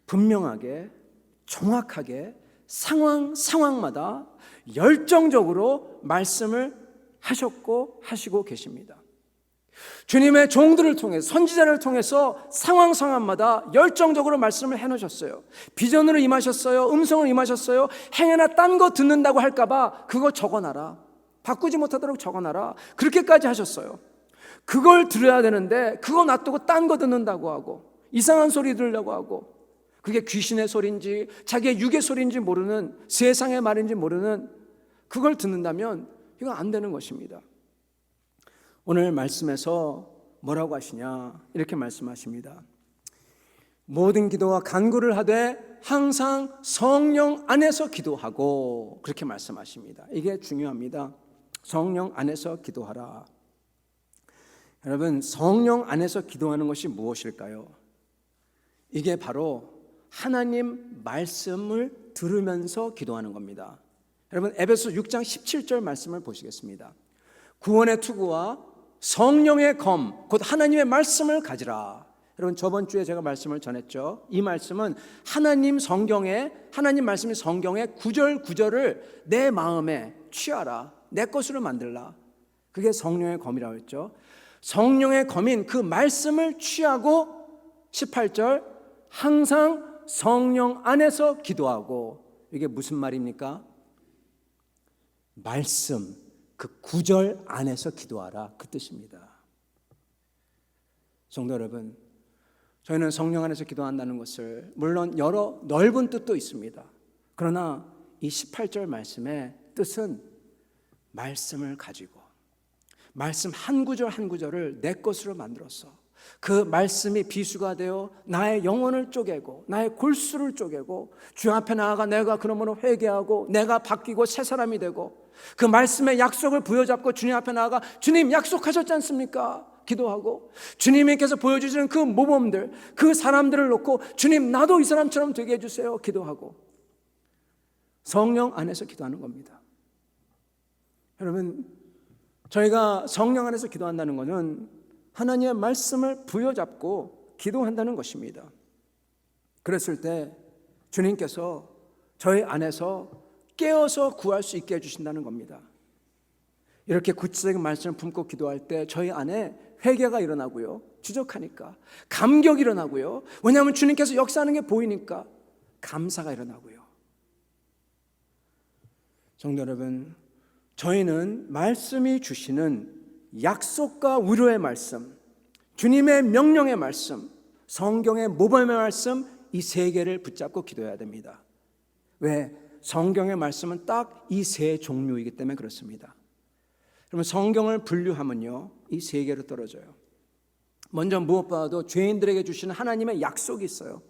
분명하게 정확하게 상황마다 열정적으로 말씀을 하셨고 하시고 계십니다. 주님의 종들을 통해서, 선지자를 통해서 상황마다 열정적으로 말씀을 해놓으셨어요. 비전으로 임하셨어요. 음성으로 임하셨어요. 행여나 딴 거 듣는다고 할까봐 그거 적어놔라, 바꾸지 못하도록 적어놔라, 그렇게까지 하셨어요. 그걸 들어야 되는데 그거 놔두고 딴 거 듣는다고 하고, 이상한 소리 들으려고 하고, 그게 귀신의 소리인지 자기의 육의 소리인지 모르는, 세상의 말인지 모르는 그걸 듣는다면 이건 안 되는 것입니다. 오늘 말씀에서 뭐라고 하시냐, 이렇게 말씀하십니다. 모든 기도와 간구를 하되 항상 성령 안에서 기도하고, 그렇게 말씀하십니다. 이게 중요합니다. 성령 안에서 기도하라. 여러분, 성령 안에서 기도하는 것이 무엇일까요? 이게 바로 하나님 말씀을 들으면서 기도하는 겁니다. 여러분, 에베소 6장 17절 말씀을 보시겠습니다. 구원의 투구와 성령의 검, 곧 하나님의 말씀을 가지라. 여러분, 저번 주에 제가 말씀을 전했죠. 이 말씀은 하나님 말씀이 성경의 구절구절을 내 마음에 취하라, 내 것으로 만들라. 그게 성령의 검이라고 했죠. 성령의 검인 그 말씀을 취하고, 18절 항상 성령 안에서 기도하고. 이게 무슨 말입니까? 말씀, 그 구절 안에서 기도하라, 그 뜻입니다. 성도 여러분, 저희는 성령 안에서 기도한다는 것을, 물론 여러 넓은 뜻도 있습니다. 그러나 이 18절 말씀의 뜻은 말씀을 가지고, 말씀 한 구절 한 구절을 내 것으로 만들어서 그 말씀이 비수가 되어 나의 영혼을 쪼개고 나의 골수를 쪼개고, 주 앞에 나아가 내가 그러므로 회개하고 내가 바뀌고 새 사람이 되고, 그 말씀의 약속을 부여잡고 주님 앞에 나아가 주님 약속하셨지 않습니까? 기도하고, 주님께서 보여주시는 그 모범들, 그 사람들을 놓고 주님 나도 이 사람처럼 되게 해주세요, 기도하고, 성령 안에서 기도하는 겁니다. 여러분, 저희가 성령 안에서 기도한다는 것은 하나님의 말씀을 부여잡고 기도한다는 것입니다. 그랬을 때 주님께서 저희 안에서 깨어서 구할 수 있게 해주신다는 겁니다. 이렇게 구체적인 말씀을 품고 기도할 때 저희 안에 회개가 일어나고요, 주적하니까 감격이 일어나고요, 왜냐하면 주님께서 역사하는 게 보이니까 감사가 일어나고요. 성도 여러분, 저희는 말씀이 주시는 약속과 위로의 말씀, 주님의 명령의 말씀, 성경의 모범의 말씀, 이 세 개를 붙잡고 기도해야 됩니다. 왜? 성경의 말씀은 딱 이 세 종류이기 때문에 그렇습니다. 그러면 성경을 분류하면요, 이 세 개로 떨어져요. 먼저 무엇보다도 죄인들에게 주시는 하나님의 약속이 있어요.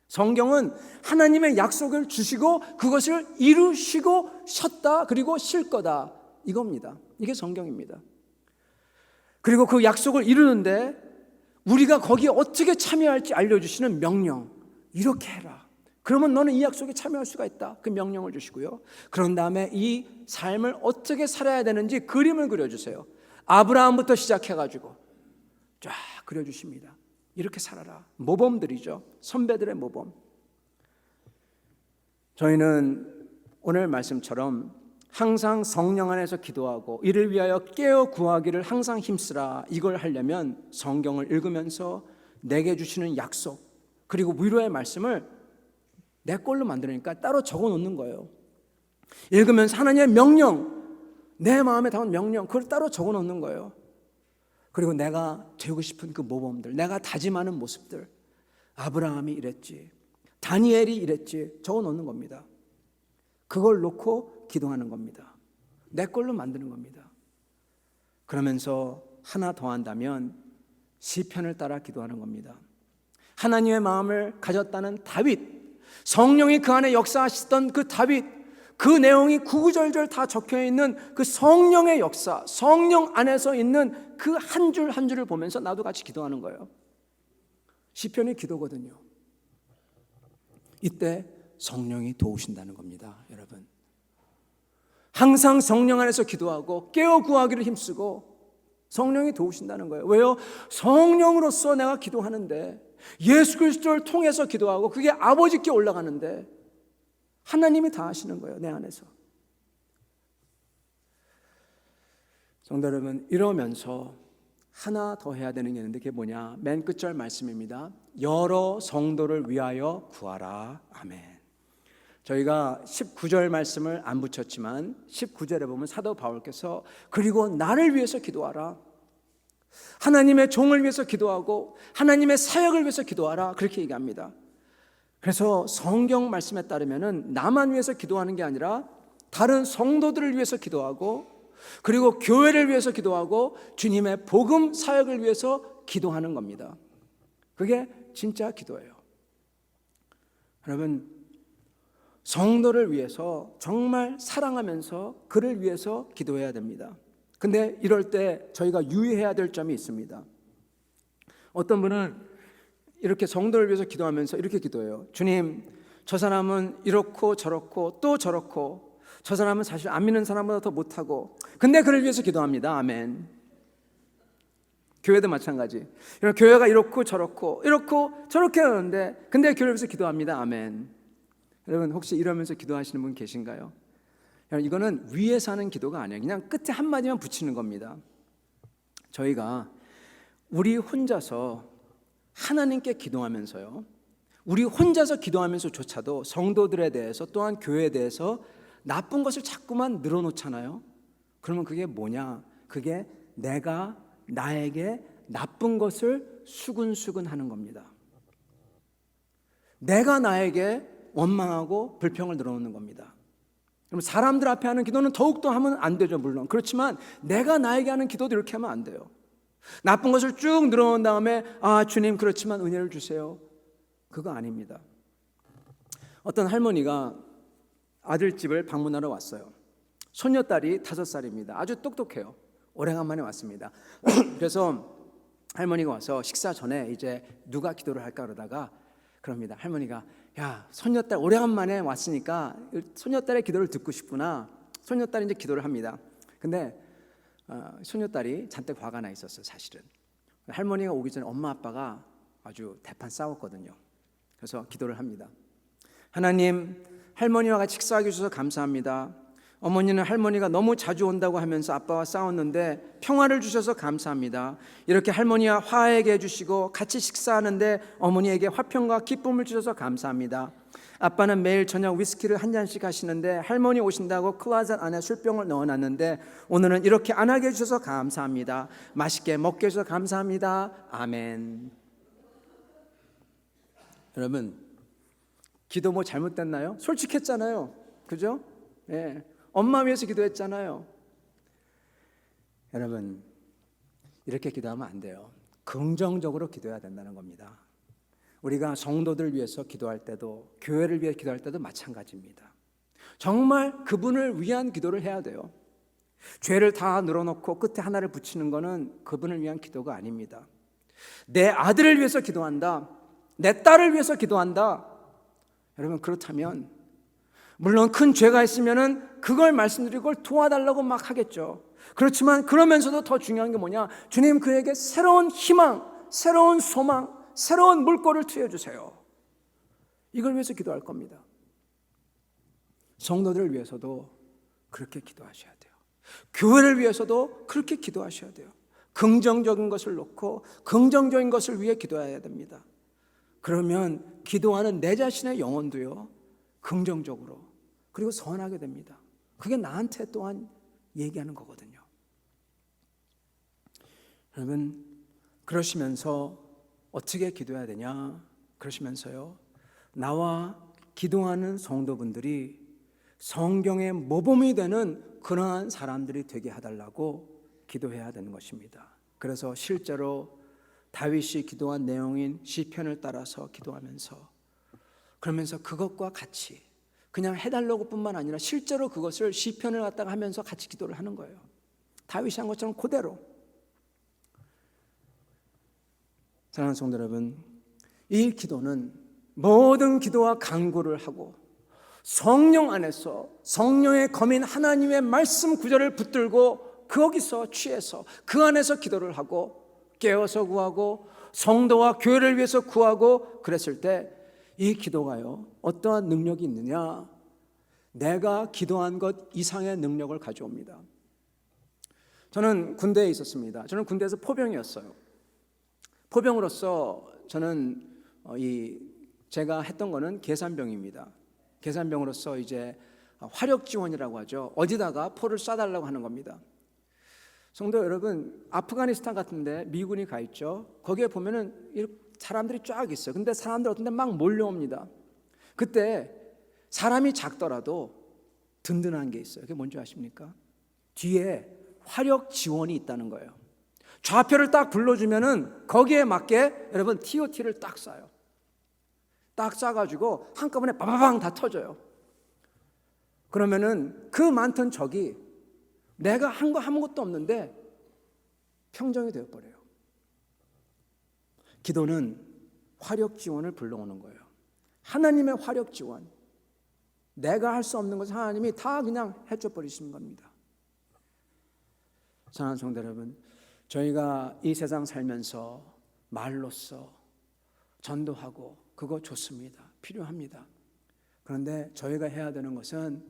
성경은 하나님의 약속을 주시고 그것을 이루시고 셨다, 그리고 실 거다, 이겁니다. 이게 성경입니다. 그리고 그 약속을 이루는데 우리가 거기에 어떻게 참여할지 알려주시는 명령, 이렇게 해라, 그러면 너는 이 약속에 참여할 수가 있다, 그 명령을 주시고요. 그런 다음에 이 삶을 어떻게 살아야 되는지 그림을 그려주세요. 아브라함부터 시작해가지고 쫙 그려주십니다. 이렇게 살아라. 모범들이죠. 선배들의 모범. 저희는 오늘 말씀처럼 항상 성령 안에서 기도하고 이를 위하여 깨어 구하기를 항상 힘쓰라, 이걸 하려면 성경을 읽으면서 내게 주시는 약속, 그리고 위로의 말씀을 내 걸로 만들으니까 따로 적어 놓는 거예요. 읽으면서 하나님의 명령, 내 마음에 담은 명령, 그걸 따로 적어 놓는 거예요. 그리고 내가 되고 싶은 그 모범들, 내가 다짐하는 모습들, 아브라함이 이랬지, 다니엘이 이랬지, 적어 놓는 겁니다. 그걸 놓고 기도하는 겁니다. 내 걸로 만드는 겁니다. 그러면서 하나 더 한다면 시편을 따라 기도하는 겁니다. 하나님의 마음을 가졌다는 다윗, 성령이 그 안에 역사하시던 그 다윗, 그 내용이 구구절절 다 적혀있는 그 성령의 역사, 성령 안에서 있는 그 한 줄 한 줄을 보면서 나도 같이 기도하는 거예요. 시편이 기도거든요. 이때 성령이 도우신다는 겁니다, 여러분. 항상 성령 안에서 기도하고 깨어 구하기를 힘쓰고 성령이 도우신다는 거예요. 왜요? 성령으로서 내가 기도하는데, 예수 그리스도를 통해서 기도하고 그게 아버지께 올라가는데 하나님이 다 하시는 거예요, 내 안에서. 성도 여러분, 이러면서 하나 더 해야 되는 게 있는데 그게 뭐냐? 맨 끝절 말씀입니다. 여러 성도를 위하여 구하라. 아멘. 저희가 19절 말씀을 안 붙였지만 19절에 보면 사도 바울께서 그리고 나를 위해서 기도하라, 하나님의 종을 위해서 기도하고 하나님의 사역을 위해서 기도하라, 그렇게 얘기합니다. 그래서 성경 말씀에 따르면은 나만 위해서 기도하는 게 아니라 다른 성도들을 위해서 기도하고, 그리고 교회를 위해서 기도하고 주님의 복음 사역을 위해서 기도하는 겁니다. 그게 진짜 기도예요. 여러분, 성도를 위해서 정말 사랑하면서 그를 위해서 기도해야 됩니다. 근데 이럴 때 저희가 유의해야 될 점이 있습니다. 어떤 분은 이렇게 성도를 위해서 기도하면서 이렇게 기도해요. 주님, 저 사람은 이렇고 저렇고 또 저렇고, 저 사람은 사실 안 믿는 사람보다 더 못하고, 근데 그를 위해서 기도합니다. 아멘. 교회도 마찬가지. 교회가 이렇고 저렇고 이렇고 저렇게 하는데 근데 교회를 위해서 기도합니다. 아멘. 여러분, 혹시 이러면서 기도하시는 분 계신가요? 이거는 위에서 하는 기도가 아니에요. 그냥 끝에 한마디만 붙이는 겁니다. 저희가 우리 혼자서 하나님께 기도하면서요, 우리 혼자서 기도하면서조차도 성도들에 대해서 또한 교회에 대해서 나쁜 것을 자꾸만 늘어놓잖아요. 그러면 그게 뭐냐? 그게 내가 나에게 나쁜 것을 수근수근 하는 겁니다. 내가 나에게 원망하고 불평을 늘어놓는 겁니다. 그럼 사람들 앞에 하는 기도는 더욱더 하면 안 되죠, 물론. 그렇지만 내가 나에게 하는 기도도 이렇게 하면 안 돼요. 나쁜 것을 쭉 늘어놓은 다음에 아, 주님 그렇지만 은혜를 주세요. 그거 아닙니다. 어떤 할머니가 아들집을 방문하러 왔어요. 손녀딸이 5살입니다. 아주 똑똑해요. 오래간만에 왔습니다. 그래서 할머니가 와서 식사 전에 이제 누가 기도를 할까 그러다가 그럽니다. 할머니가, 야, 손녀딸 오래간만에 왔으니까 손녀딸의 기도를 듣고 싶구나. 손녀딸이 이제 기도를 합니다. 근데 손녀딸이 잔뜩 화가 나 있었어요, 사실은. 할머니가 오기 전에 엄마 아빠가 아주 대판 싸웠거든요. 그래서 기도를 합니다. 하나님, 할머니와 같이 식사하게 해주셔서 감사합니다. 어머니는 할머니가 너무 자주 온다고 하면서 아빠와 싸웠는데 평화를 주셔서 감사합니다. 이렇게 할머니와 화해하게 해주시고 같이 식사하는데 어머니에게 화평과 기쁨을 주셔서 감사합니다. 아빠는 매일 저녁 위스키를 한 잔씩 하시는데 할머니 오신다고 클로젯 안에 술병을 넣어놨는데 오늘은 이렇게 안 하게 해주셔서 감사합니다. 맛있게 먹게 해주셔서 감사합니다. 아멘. 여러분, 기도 뭐 잘못됐나요? 솔직했잖아요. 그죠? 예. 엄마 위해서 기도했잖아요. 여러분, 이렇게 기도하면 안 돼요. 긍정적으로 기도해야 된다는 겁니다. 우리가 성도들 위해서 기도할 때도, 교회를 위해 기도할 때도 마찬가지입니다. 정말 그분을 위한 기도를 해야 돼요. 죄를 다 늘어놓고 끝에 하나를 붙이는 것은 그분을 위한 기도가 아닙니다. 내 아들을 위해서 기도한다, 내 딸을 위해서 기도한다. 여러분, 그렇다면 물론 큰 죄가 있으면은 그걸 말씀드리고 그걸 도와달라고 막 하겠죠. 그렇지만 그러면서도 더 중요한 게 뭐냐? 주님, 그에게 새로운 희망, 새로운 소망, 새로운 물꼬를 트여주세요. 이걸 위해서 기도할 겁니다. 성도들을 위해서도 그렇게 기도하셔야 돼요. 교회를 위해서도 그렇게 기도하셔야 돼요. 긍정적인 것을 놓고 긍정적인 것을 위해 기도해야 됩니다. 그러면 기도하는 내 자신의 영혼도요, 긍정적으로 그리고 선하게 됩니다. 그게 나한테 또한 얘기하는 거거든요. 여러분, 그러시면서 어떻게 기도해야 되냐? 그러시면서요, 나와 기도하는 성도분들이 성경의 모범이 되는 그러한 사람들이 되게 해달라고 기도해야 되는 것입니다. 그래서 실제로 다윗이 기도한 내용인 시편을 따라서 기도하면서, 그러면서 그것과 같이 그냥 해달라고 뿐만 아니라 실제로 그것을 시편을 갖다가 하면서 같이 기도를 하는 거예요. 다윗이 한 것처럼 그대로. 사랑하는 성도 여러분, 이 기도는 모든 기도와 간구를 하고 성령 안에서 성령의 검인 하나님의 말씀 구절을 붙들고 거기서 취해서 그 안에서 기도를 하고 깨어서 구하고 성도와 교회를 위해서 구하고 그랬을 때 이 기도가요, 어떠한 능력이 있느냐? 내가 기도한 것 이상의 능력을 가져옵니다. 저는 군대에 있었습니다. 저는 군대에서 포병이었어요. 포병으로서 저는 제가 했던 거는 계산병입니다. 계산병으로서 이제 화력 지원이라고 하죠. 어디다가 포를 쏴달라고 하는 겁니다. 성도 여러분, 아프가니스탄 같은데 미군이 가 있죠. 거기에 보면은 사람들이 쫙 있어요. 근데 사람들 어떤 데 막 몰려옵니다. 그때 사람이 작더라도 든든한 게 있어요. 그게 뭔지 아십니까? 뒤에 화력 지원이 있다는 거예요. 좌표를 딱 불러주면은 거기에 맞게 여러분 TOT를 딱 쏴요. 딱 쏴가지고 한꺼번에 빠바방 다 터져요. 그러면은 그 많던 적이 내가 한 거 아무것도 없는데 평정이 되어버려요. 기도는 화력 지원을 불러오는 거예요. 하나님의 화력 지원. 내가 할 수 없는 것을 하나님이 다 그냥 해줘 버리시는 겁니다. 사랑하는 성도 여러분, 저희가 이 세상 살면서 말로써 전도하고 그거 좋습니다. 필요합니다. 그런데 저희가 해야 되는 것은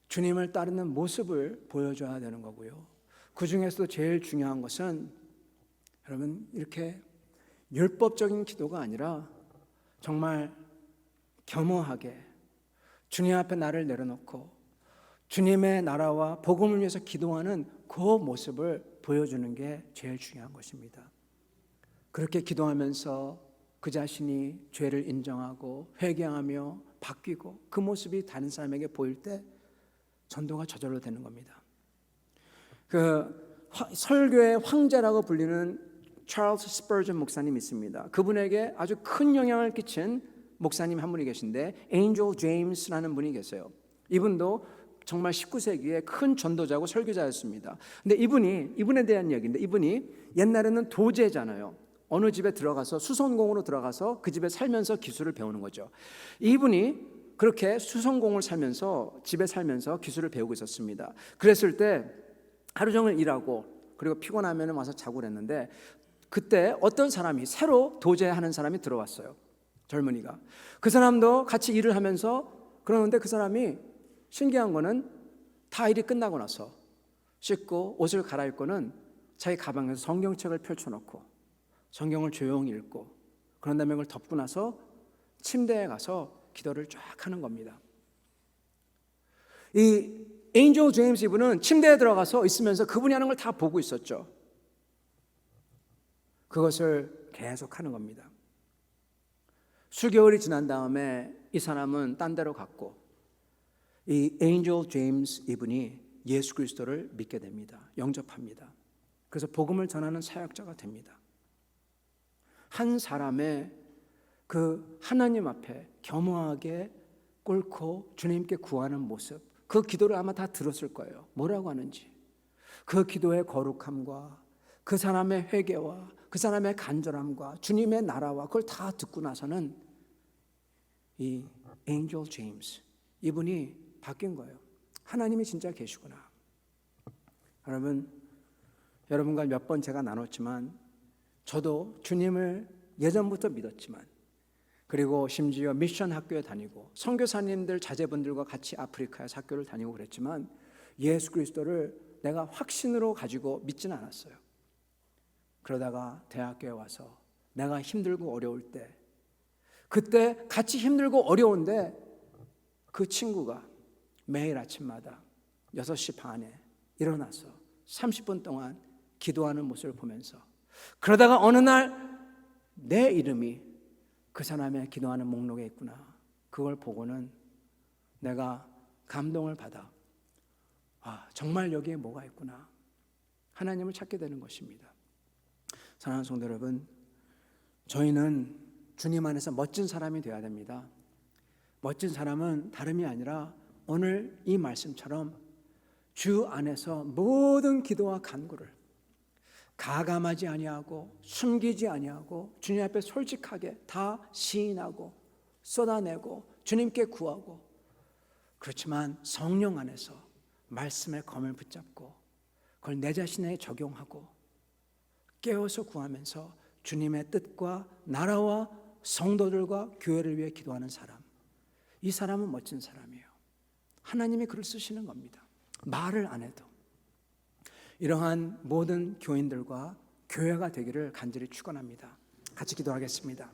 주님을 따르는 모습을 보여줘야 되는 거고요. 그 중에서도 제일 중요한 것은 여러분, 이렇게 율법적인 기도가 아니라 정말 겸허하게 주님 앞에 나를 내려놓고 주님의 나라와 복음을 위해서 기도하는 그 모습을 보여주는 게 제일 중요한 것입니다. 그렇게 기도하면서 그 자신이 죄를 인정하고 회개하며 바뀌고 그 모습이 다른 사람에게 보일 때 전도가 저절로 되는 겁니다. 설교의 황제라고 불리는 찰스 스퍼전 목사님이 있습니다. 그분에게 아주 큰 영향을 끼친 목사님 한 분이 계신데 엔젤 제임스라는 분이 계세요. 이분도 정말 19세기에 큰 전도자고 설교자였습니다. 근데 이분에 대한 이야기인데, 이분이 옛날에는 도제잖아요. 어느 집에 들어가서 수선공으로 들어가서 그 집에 살면서 기술을 배우는 거죠. 이분이 그렇게 수선공을 살면서 집에 살면서 기술을 배우고 있었습니다. 그랬을 때 하루 종일 일하고 그리고 피곤하면 와서 자고 그랬는데, 그때 어떤 사람이 새로 도제하는 사람이 들어왔어요. 젊은이가. 그 사람도 같이 일을 하면서 그러는데 그 사람이 신기한 거는 다 일이 끝나고 나서 씻고 옷을 갈아입고는 자기 가방에서 성경책을 펼쳐놓고 성경을 조용히 읽고 그런 다음에 그걸 덮고 나서 침대에 가서 기도를 쫙 하는 겁니다. 이 엔젤 제임스 이분은 침대에 들어가서 있으면서 그분이 하는 걸 다 보고 있었죠. 그것을 계속 하는 겁니다. 수개월이 지난 다음에 이 사람은 딴 데로 갔고 이 엔젤 제임스 이분이 예수 그리스도를 믿게 됩니다. 영접합니다. 그래서 복음을 전하는 사역자가 됩니다. 한 사람의 그 하나님 앞에 겸허하게 꿇고 주님께 구하는 모습, 그 기도를 아마 다 들었을 거예요. 뭐라고 하는지. 그 기도의 거룩함과 그 사람의 회개와 그 사람의 간절함과 주님의 나라와 그걸 다 듣고 나서는 이 엔젤 제임스 이분이 바뀐 거예요. 하나님이 진짜 계시구나. 여러분과 몇 번 제가 나눴지만 저도 주님을 예전부터 믿었지만 그리고 심지어 미션 학교에 다니고 선교사님들 자제분들과 같이 아프리카에서 학교를 다니고 그랬지만 예수 그리스도를 내가 확신으로 가지고 믿지는 않았어요. 그러다가 대학교에 와서 내가 힘들고 어려울 때 그때 같이 힘들고 어려운데 그 친구가 매일 아침마다 6시 반에 일어나서 30분 동안 기도하는 모습을 보면서 그러다가 어느 날 내 이름이 그 사람의 기도하는 목록에 있구나. 그걸 보고는 내가 감동을 받아 정말 여기에 뭐가 있구나. 하나님을 찾게 되는 것입니다. 사랑하는 성도 여러분, 저희는 주님 안에서 멋진 사람이 되어야 됩니다. 멋진 사람은 다름이 아니라 오늘 이 말씀처럼 주 안에서 모든 기도와 간구를 가감하지 아니하고 숨기지 아니하고 주님 앞에 솔직하게 다 시인하고 쏟아내고 주님께 구하고, 그렇지만 성령 안에서 말씀의 검을 붙잡고 그걸 내 자신에 적용하고 깨어서 구하면서 주님의 뜻과 나라와 성도들과 교회를 위해 기도하는 사람, 이 사람은 멋진 사람이에요. 하나님이 그를 쓰시는 겁니다. 말을 안 해도. 이러한 모든 교인들과 교회가 되기를 간절히 축원합니다. 같이 기도하겠습니다.